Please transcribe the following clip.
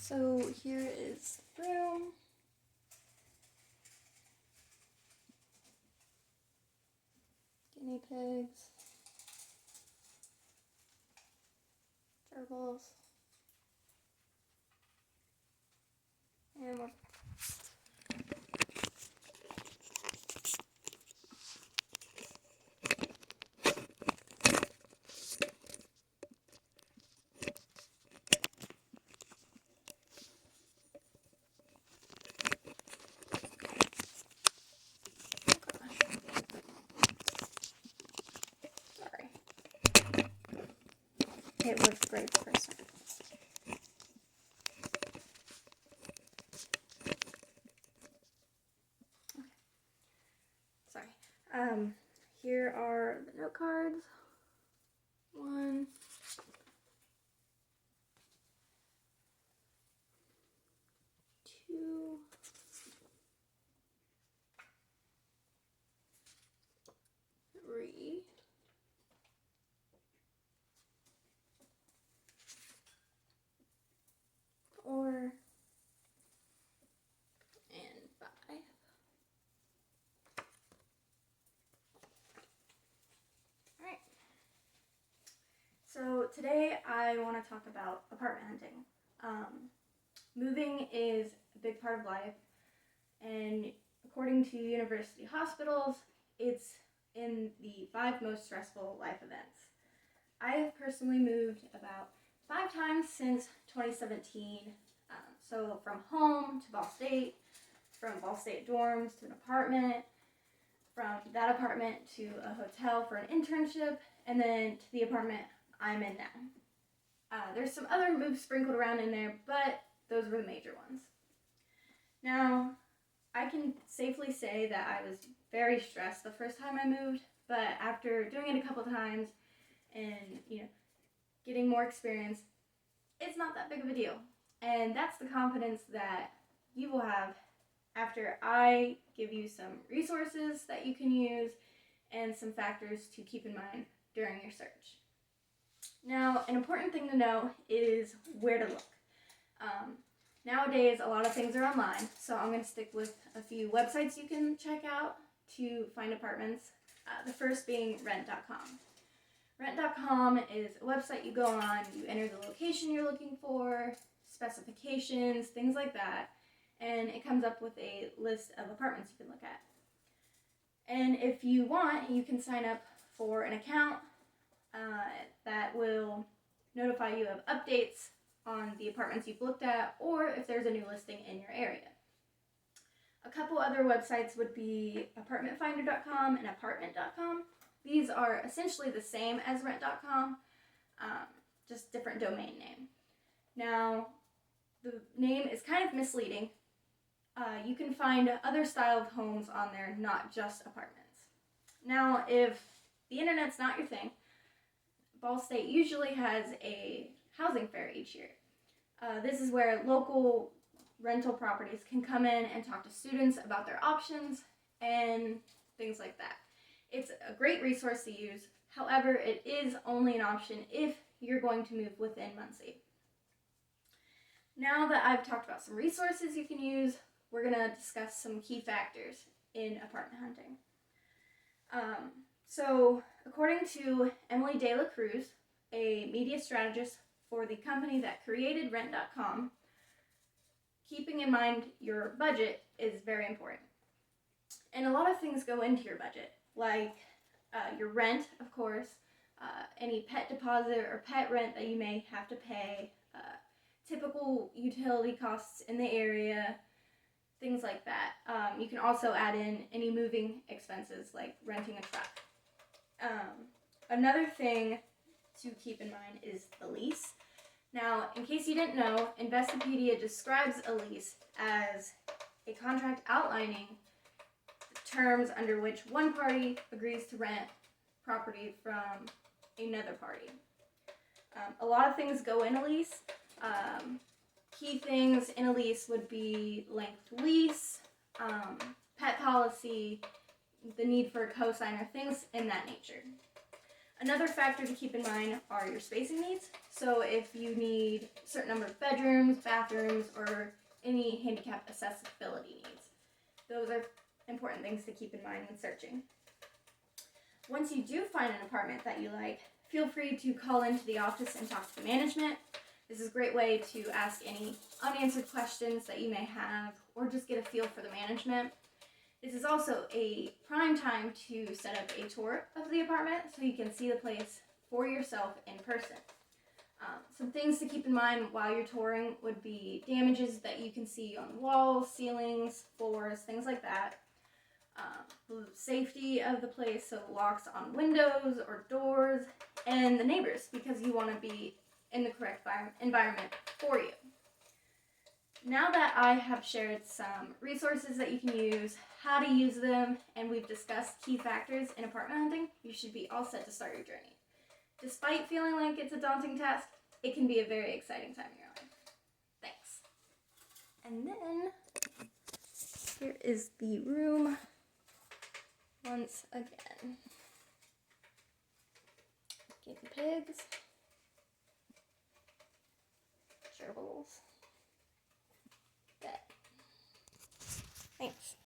So here is the room. Guinea pigs. Gerbils. And more. Sorry. It was great for starters. Okay. Sorry. Here are the note cards. 1, 2, 3, 4, and 5. Alright. So today I want to talk about apartment hunting. Moving is a big part of life, and according to university hospitals, it's in the 5 most stressful life events. I have personally moved about 5 times since 2017, so from home to Ball State, from Ball State dorms to an apartment, from that apartment to a hotel for an internship, and then to the apartment I'm in now. There's some other moves sprinkled around in there, but those were the major ones. Now, I can safely say that I was very stressed the first time I moved, but after doing it a couple times and, getting more experience, it's not that big of a deal. And that's the confidence that you will have after I give you some resources that you can use and some factors to keep in mind during your search. Now, an important thing to know is where to look. Nowadays, a lot of things are online, so I'm going to stick with a few websites you can check out to find apartments. The first being rent.com. Rent.com is a website you go on, you enter the location you're looking for, specifications, things like that, and it comes up with a list of apartments you can look at. And if you want, you can sign up for an account that will notify you of updates on the apartments you've looked at, or if there's a new listing in your area. A couple other websites would be apartmentfinder.com and apartment.com. These are essentially the same as rent.com, just different domain name. Now, the name is kind of misleading. You can find other style of homes on there, not just apartments. Now, if the internet's not your thing, Ball State usually has a housing fair each year. This is where local rental properties can come in and talk to students about their options and things like that. It's a great resource to use. However, it is only an option if you're going to move within Muncie. Now that I've talked about some resources you can use, we're going to discuss some key factors in apartment hunting. So, according to Emily De La Cruz, a media strategist for the company that created Rent.com, keeping in mind your budget is very important. And a lot of things go into your budget, like your rent, of course, any pet deposit or pet rent that you may have to pay, typical utility costs in the area, things like that. You can also add in any moving expenses like renting a truck. Another thing to keep in mind is the lease. Now, in case you didn't know, Investopedia describes a lease as a contract outlining the terms under which one party agrees to rent property from another party. A lot of things go in a lease. Key things in a lease would be length lease, pet policy, the need for a cosigner, things in that nature. Another factor to keep in mind are your spacing needs. So if you need a certain number of bedrooms, bathrooms, or any handicap accessibility needs. Those are important things to keep in mind when searching. Once you do find an apartment that you like, feel free to call into the office and talk to the management. This is a great way to ask any unanswered questions that you may have or just get a feel for the management. This is also a prime time to set up a tour of the apartment so you can see the place for yourself in person. Some things to keep in mind while you're touring would be damages that you can see on the walls, ceilings, floors, things like that. The safety of the place, so locks on windows or doors, and the neighbors, because you want to be in the correct environment for you. Now that I have shared some resources that you can use, how to use them, and we've discussed key factors in apartment hunting, you should be all set to start your journey. Despite feeling like it's a daunting task, it can be a very exciting time in your life. Thanks. And then, here is the room once again. Guinea pigs.